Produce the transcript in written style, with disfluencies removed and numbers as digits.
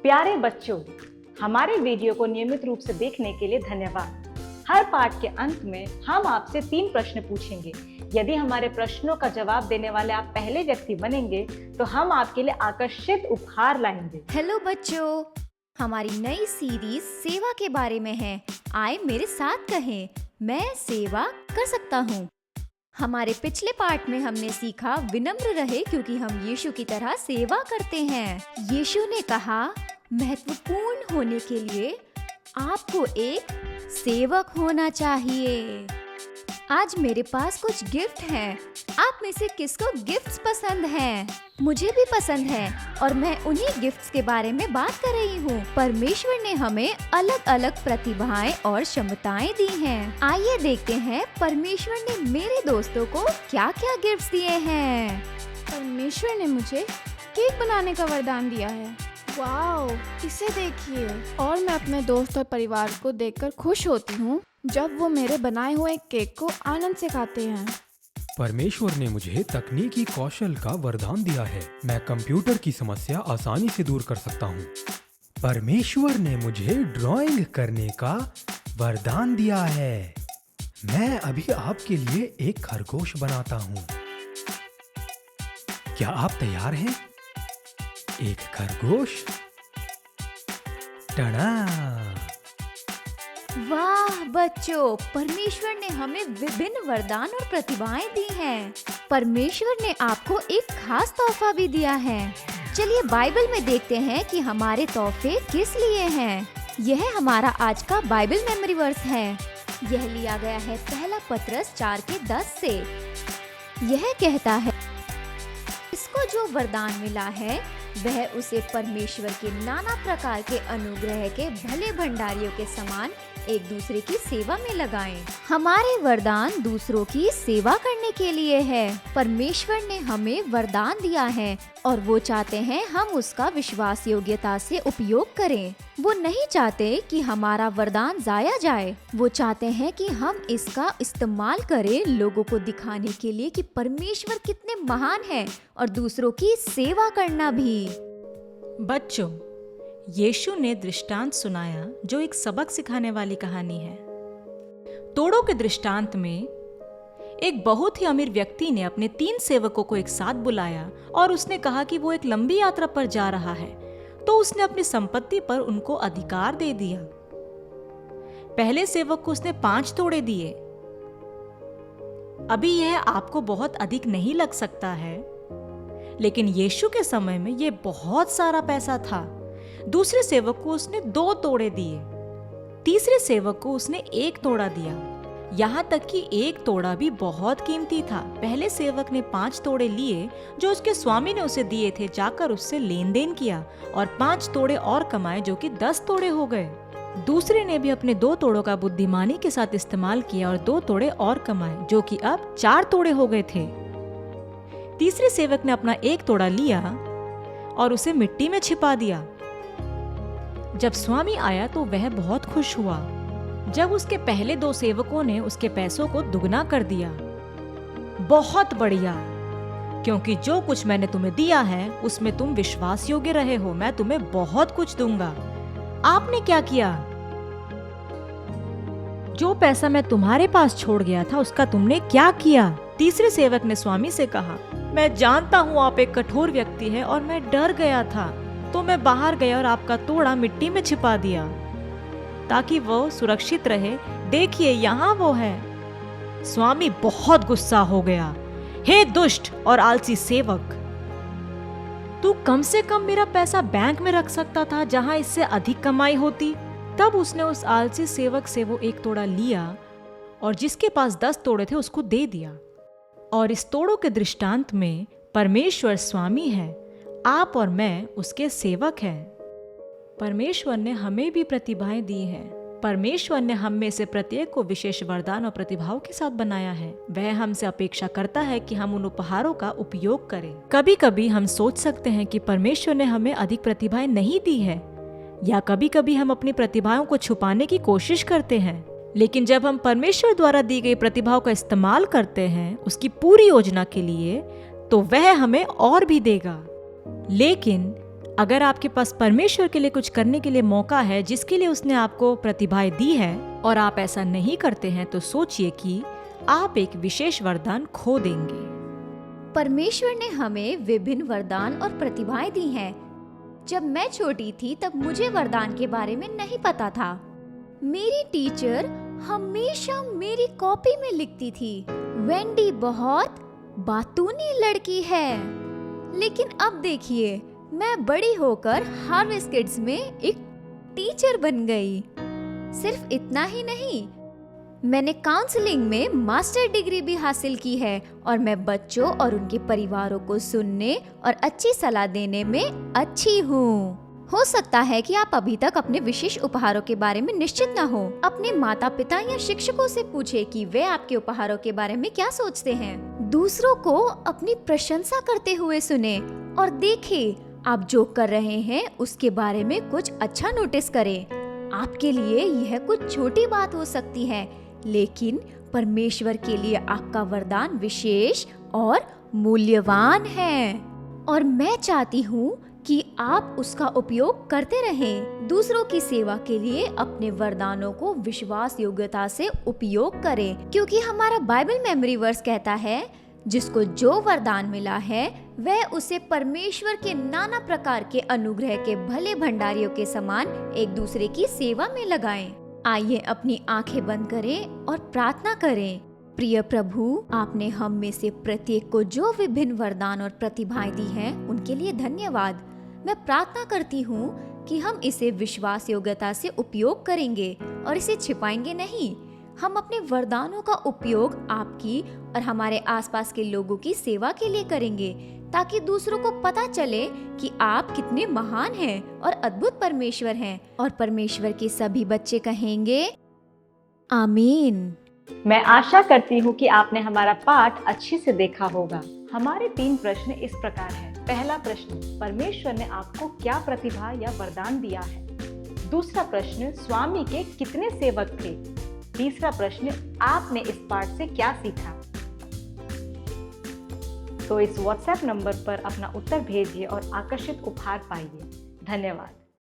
प्यारे बच्चों, हमारे वीडियो को नियमित रूप से देखने के लिए धन्यवाद। हर पाठ के अंत में हम आपसे 3 प्रश्न पूछेंगे। यदि हमारे प्रश्नों का जवाब देने वाले आप पहले व्यक्ति बनेंगे तो हम आपके लिए आकर्षित उपहार लाएंगे। हेलो बच्चों, हमारी नई सीरीज सेवा के बारे में है। आए मेरे साथ कहें, मैं सेवा कर सकता हूँ। हमारे पिछले पाठ में हमने सीखा विनम्र रहे क्योंकि हम यीशु की तरह सेवा करते हैं। यीशु ने कहा महत्वपूर्ण होने के लिए आपको एक सेवक होना चाहिए। आज मेरे पास कुछ गिफ्ट हैं। आप में से किसको गिफ्ट्स पसंद हैं? मुझे भी पसंद है और मैं उन्हीं गिफ्ट्स के बारे में बात कर रही हूँ। परमेश्वर ने हमें अलग अलग प्रतिभाएं और क्षमताएं दी हैं। आइए देखते हैं परमेश्वर ने मेरे दोस्तों को क्या क्या गिफ्ट्स दिए हैं। परमेश्वर ने मुझे केक बनाने का वरदान दिया है। वाओ, इसे देखिए। और मैं अपने दोस्त और परिवार को देखकर खुश होती हूँ जब वो मेरे बनाए हुए केक को आनंद से खाते हैं। परमेश्वर ने मुझे तकनीकी कौशल का वरदान दिया है। मैं कंप्यूटर की समस्या आसानी से दूर कर सकता हूँ। परमेश्वर ने मुझे ड्राइंग करने का वरदान दिया है। मैं अभी आपके लिए एक खरगोश बनाता हूँ। क्या आप तैयार हैं? एक खरगोश। टड़ा! वाह बच्चों, परमेश्वर ने हमें विभिन्न वरदान और प्रतिभाएं दी हैं। परमेश्वर ने आपको एक खास तोहफा भी दिया है। चलिए बाइबल में देखते हैं कि हमारे तोहफे किस लिए हैं। यह हमारा आज का बाइबल मेमोरी वर्स है। यह लिया गया है पहला पतरस 4:10 से। यह कहता है, इसको जो वरदान मिला है वह उसे परमेश्वर के नाना प्रकार के अनुग्रह के भले भंडारियों के समान एक दूसरे की सेवा में लगाएं। हमारे वरदान दूसरों की सेवा करने के लिए है। परमेश्वर ने हमें वरदान दिया है और वो चाहते हैं हम उसका विश्वास योग्यता से उपयोग करें। वो नहीं चाहते कि हमारा वरदान जाया जाए। वो चाहते हैं कि हम इसका इस्तेमाल करें लोगों को दिखाने के लिए कि परमेश्वर कितने महान है और दूसरों की सेवा करना भी। बच्चों, यीशु ने दृष्टांत सुनाया जो एक सबक सिखाने वाली कहानी है। तोड़ों के दृष्टांत में एक बहुत ही अमीर व्यक्ति ने अपने 3 सेवकों को एक साथ बुलाया और उसने कहा कि वो एक लंबी यात्रा पर जा रहा है, तो उसने अपनी संपत्ति पर उनको अधिकार दे दिया। पहले सेवक को उसने 5 तोड़े दिए। अभी यह आपको बहुत अधिक नहीं लग सकता है, लेकिन यीशु के समय में यह बहुत सारा पैसा था। दूसरे सेवक को उसने 2 तोड़े दिए। तीसरे सेवक को उसने 1 तोड़ा दिया। यहाँ तक कि 1 तोड़ा भी बहुत कीमती था। पहले सेवक ने 5 तोड़े लिए जो उसके स्वामी ने उसे दिए थे, जाकर उससे लेन देन किया और 5 तोड़े और कमाए जो कि 10 तोड़े हो गए। दूसरे ने भी अपने 2 तोड़ों का बुद्धिमानी के साथ इस्तेमाल किया और 2 तोड़े और कमाए जो कि अब 4 तोड़े हो गए थे। तीसरे सेवक ने अपना 1 तोड़ा लिया और उसे मिट्टी में छिपा दिया। जब स्वामी आया तो वह बहुत खुश हुआ जब उसके पहले 2 सेवकों ने उसके पैसों को दुगना कर दिया। बहुत बढ़िया, क्योंकि जो कुछ मैंने तुम्हें दिया है उसमें तुम विश्वास योग्य रहे हो। मैं तुम्हें बहुत कुछ दूंगा। आपने क्या किया? जो पैसा मैं तुम्हारे पास छोड़ गया था उसका तुमने क्या किया? तीसरे सेवक ने स्वामी से कहा, मैं जानता हूँ आप एक कठोर व्यक्ति है और मैं डर गया था, तो मैं बाहर गया और आपका तोड़ा मिट्टी में छिपा दिया ताकि वो सुरक्षित रहे। देखिए यहाँ वो है। स्वामी बहुत गुस्सा हो गया। हे दुष्ट और आलसी सेवक, तू कम से कम मेरा पैसा बैंक में रख सकता था जहां इससे अधिक कमाई होती। तब उसने उस आलसी सेवक से वो 1 तोड़ा लिया और जिसके पास 10 तोड़े थे उसको दे दिया। और इस तोड़ों के दृष्टांत में परमेश्वर स्वामी है, आप और मैं उसके सेवक हैं। परमेश्वर ने हमें भी प्रतिभाएं दी हैं। परमेश्वर ने हम में से प्रत्येक को विशेष वरदान और प्रतिभाओं के साथ बनाया है। वह हमसे अपेक्षा करता है कि हम उन उपहारों का उपयोग करें। कभी कभी हम सोच सकते हैं कि परमेश्वर ने हमें अधिक प्रतिभाएं नहीं दी है, या कभी कभी हम अपनी प्रतिभाओं को छुपाने की कोशिश करते हैं। लेकिन जब हम परमेश्वर द्वारा दी गई प्रतिभाओं का इस्तेमाल करते हैं उसकी पूरी योजना के लिए, तो वह हमें और भी देगा। लेकिन अगर आपके पास परमेश्वर के लिए कुछ करने के लिए मौका है जिसके लिए उसने आपको प्रतिभाएं दी है और आप ऐसा नहीं करते हैं, तो सोचिए कि आप एक विशेष वरदान खो देंगे। परमेश्वर ने हमें विभिन्न वरदान और प्रतिभाएं दी हैं। जब मैं छोटी थी तब मुझे वरदान के बारे में नहीं पता था। मेरी टीचर हमेशा मेरी कॉपी में लिखती थी, वेंडी बहुत बातूनी लड़की है। लेकिन अब देखिए, मैं बड़ी होकर हार्वेस्ट किड्स में एक टीचर बन गई। सिर्फ इतना ही नहीं, मैंने काउंसलिंग में मास्टर डिग्री भी हासिल की है और मैं बच्चों और उनके परिवारों को सुनने और अच्छी सलाह देने में अच्छी हूँ। हो सकता है कि आप अभी तक अपने विशेष उपहारों के बारे में निश्चित न हो। अपने माता पिता या शिक्षकों से पूछे कि वे आपके उपहारों के बारे में क्या सोचते हैं। दूसरों को अपनी प्रशंसा करते हुए सुने और देखें आप जो कर रहे हैं उसके बारे में कुछ अच्छा नोटिस करें। आपके लिए यह कुछ छोटी बात हो सकती है, लेकिन परमेश्वर के लिए आपका वरदान विशेष और मूल्यवान है और मैं चाहती हूँ कि आप उसका उपयोग करते रहें। दूसरों की सेवा के लिए अपने वरदानों को विश्वास योग्यता से उपयोग करें, क्योंकि हमारा बाइबल मेमोरी वर्स कहता है, जिसको जो वरदान मिला है वह उसे परमेश्वर के नाना प्रकार के अनुग्रह के भले भंडारियों के समान एक दूसरे की सेवा में लगाएं। आइए अपनी आंखें बंद करें और प्रार्थना करें। प्रिय प्रभु, आपने हम में से प्रत्येक को जो विभिन्न वरदान और प्रतिभाएं दी हैं, उनके लिए धन्यवाद। मैं प्रार्थना करती हूँ कि हम इसे विश्वास योग्यता से उपयोग करेंगे और इसे छिपाएंगे नहीं। हम अपने वरदानों का उपयोग आपकी और हमारे आसपास के लोगों की सेवा के लिए करेंगे, ताकि दूसरों को पता चले कि आप कितने महान हैं और अद्भुत परमेश्वर हैं। और परमेश्वर के सभी बच्चे कहेंगे आमीन। मैं आशा करती हूँ कि आपने हमारा पाठ अच्छे से देखा होगा। हमारे 3 प्रश्न इस प्रकार हैं। पहला प्रश्न, परमेश्वर ने आपको क्या प्रतिभा या वरदान दिया है? दूसरा प्रश्न, स्वामी के कितने सेवक थे? तीसरा प्रश्न, आपने इस पाठ से क्या सीखा? तो इस व्हाट्सएप नंबर पर अपना उत्तर भेजिए और आकर्षित उपहार पाइए। धन्यवाद।